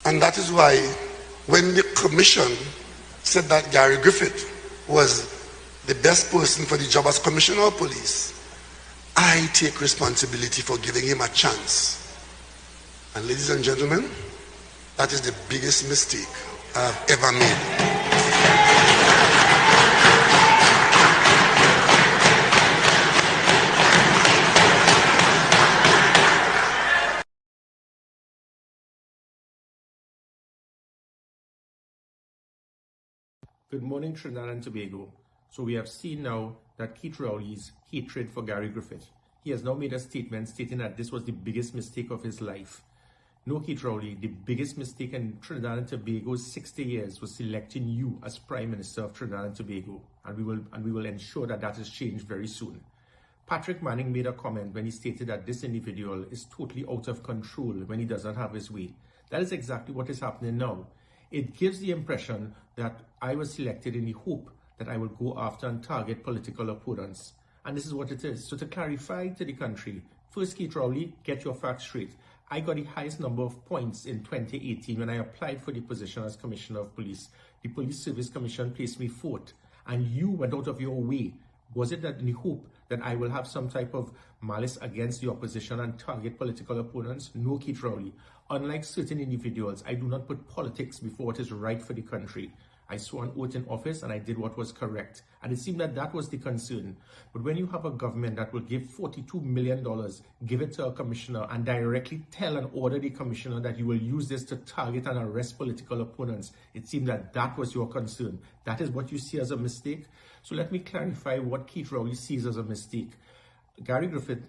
And that is why when the commission said that Garry Griffith was the best person for the job as Commissioner of Police, I take responsibility for giving him a chance. And ladies and gentlemen, that is the biggest mistake I've ever made. Good morning, Trinidad and Tobago. So we have seen now that Keith Rowley's hatred for Garry Griffith. He has now made a statement stating that this was the biggest mistake of his life. No, Keith Rowley, the biggest mistake in Trinidad and Tobago's 60 years was selecting you as Prime Minister of Trinidad and Tobago, and we will ensure that that is changed very soon. Patrick Manning made a comment when he stated that this individual is totally out of control when he doesn't have his way. That is exactly what is happening now. It gives the impression that I was selected in the hope that I will go after and target political opponents. And this is what it is. So to clarify to the country, first, Keith Rowley, get your facts straight. I got the highest number of points in 2018 when I applied for the position as Commissioner of Police. The Police Service Commission placed me fourth, and you went out of your way. Was it that in the hope that I will have some type of malice against the opposition and target political opponents? No, Keith Rowley. Unlike certain individuals, I do not put politics before what is right for the country. I swore an oath in office and I did what was correct. And it seemed that that was the concern. But when you have a government that will give $42 million, give it to a commissioner and directly tell and order the commissioner that you will use this to target and arrest political opponents, it seemed that that was your concern. That is what you see as a mistake. So let me clarify what Keith Rowley sees as a mistake. Garry Griffith,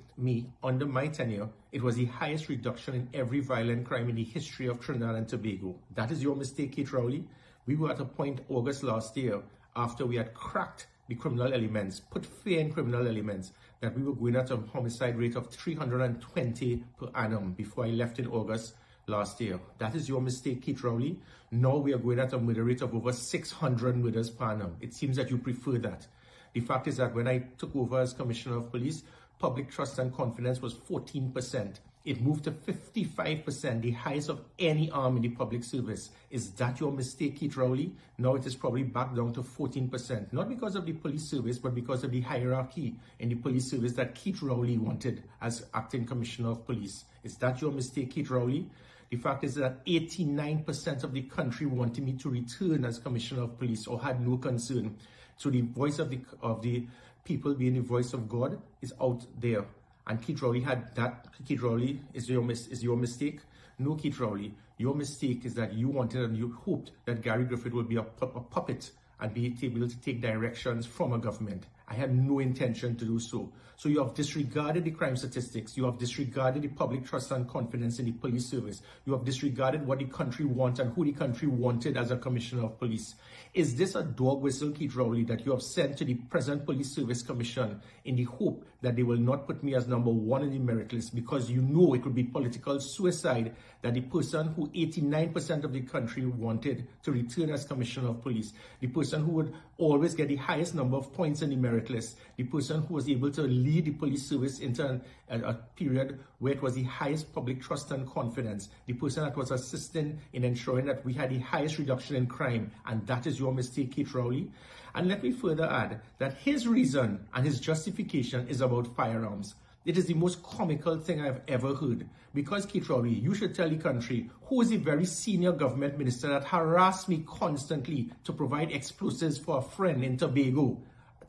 under my tenure, it was the highest reduction in every violent crime in the history of Trinidad and Tobago. That is your mistake, Keith Rowley. We were at a point August last year, after we had cracked the criminal elements, put fear in criminal elements, that we were going at a homicide rate of 320 per annum before I left in August last year. That is your mistake, Keith Rowley. Now we are going at a murder rate of over 600 murders per annum. It seems that you prefer that. The fact is that when I took over as Commissioner of Police, public trust and confidence was 14%. It moved to 55%, the highest of any arm in the public service. Is that your mistake, Keith Rowley? Now it is probably back down to 14%. Not because of the police service, but because of the hierarchy in the police service that Keith Rowley wanted as acting Commissioner of Police. Is that your mistake, Keith Rowley? The fact is that 89% of the country wanted me to return as Commissioner of Police or had no concern. So the voice of the people being the voice of God is out there. And Keith Rowley had that. Keith Rowley, is your mistake? No, Keith Rowley. Your mistake is that you wanted and you hoped that Garry Griffith would be a puppet and be able to take directions from a government. I had no intention to do so. So you have disregarded the crime statistics. You have disregarded the public trust and confidence in the police service. You have disregarded what the country wants and who the country wanted as a Commissioner of Police. Is this a dog whistle, Keith Rowley, that you have sent to the present Police Service Commission in the hope that they will not put me as number one in the merit list because you know it would be political suicide that the person who 89% of the country wanted to return as Commissioner of Police, the person who would always get the highest number of points in the merit list, the person who was able to lead the police service into a period where it was the highest public trust and confidence, the person that was assisting in ensuring that we had the highest reduction in crime, and that is your mistake, Keith Rowley. And let me further add that his reason and his justification is about firearms. It is the most comical thing I've ever heard. Because, Keith Rowley, you should tell the country who is the very senior government minister that harassed me constantly to provide explosives for a friend in Tobago,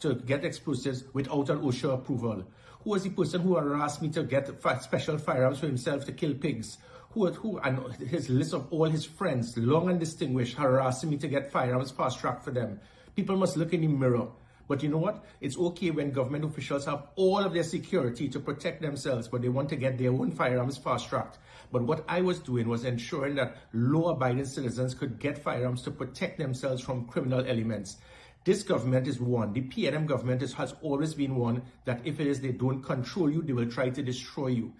to get explosives without an OSHA approval. Who was the person who harassed me to get special firearms for himself to kill pigs? Who and his list of all his friends, long and distinguished, harassing me to get firearms fast-tracked for them. People must look in the mirror. But you know what? It's okay when government officials have all of their security to protect themselves, but they want to get their own firearms fast-tracked. But what I was doing was ensuring that law-abiding citizens could get firearms to protect themselves from criminal elements. This government is one. The PNM government has always been one that if it is they don't control you, they will try to destroy you.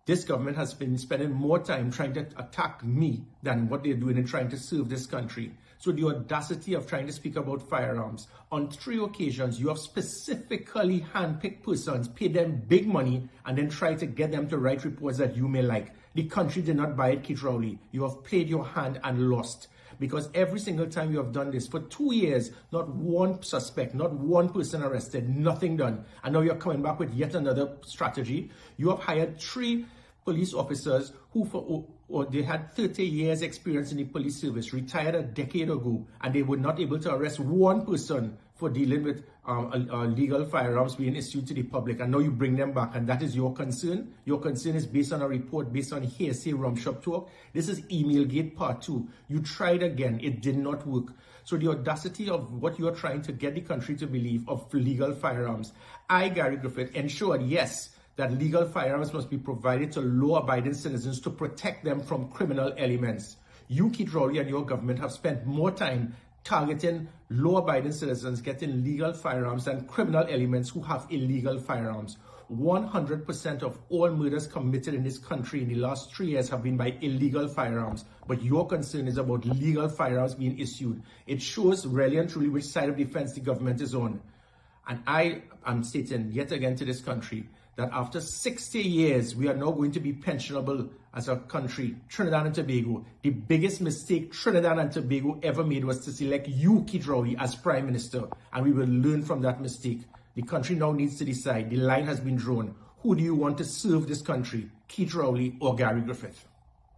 This government has been spending more time trying to attack me than what they're doing in trying to serve this country. So the audacity of trying to speak about firearms. On 3 occasions, you have specifically handpicked persons, paid them big money, and then try to get them to write reports that you may like. The country did not buy it, Keith Rowley. You have played your hand and lost. Because every single time you have done this, for 2 years, not one suspect, not one person arrested, nothing done. And now you're coming back with yet another strategy. You have hired 3 police officers who they had 30 years experience in the police service, retired a decade ago, and they were not able to arrest one person for dealing with illegal firearms being issued to the public. And now you bring them back, and that is your concern. Your concern is based on a report, based on hearsay, rum shop talk. This is Emailgate Part 2. You tried again. It did not work. So the audacity of what you are trying to get the country to believe of legal firearms. I, Garry Griffith, ensured, yes, that legal firearms must be provided to law-abiding citizens to protect them from criminal elements. You, Keith Rowley, and your government have spent more time targeting law-abiding citizens getting legal firearms than criminal elements who have illegal firearms. 100% of all murders committed in this country in the last 3 years have been by illegal firearms. But your concern is about legal firearms being issued. It shows really and truly which side of the fence the government is on. And I am stating yet again to this country that after 60 years, we are now going to be pensionable as a country, Trinidad and Tobago. The biggest mistake Trinidad and Tobago ever made was to select you, Keith Rowley, as Prime Minister. And we will learn from that mistake. The country now needs to decide. The line has been drawn. Who do you want to serve this country, Keith Rowley or Garry Griffith?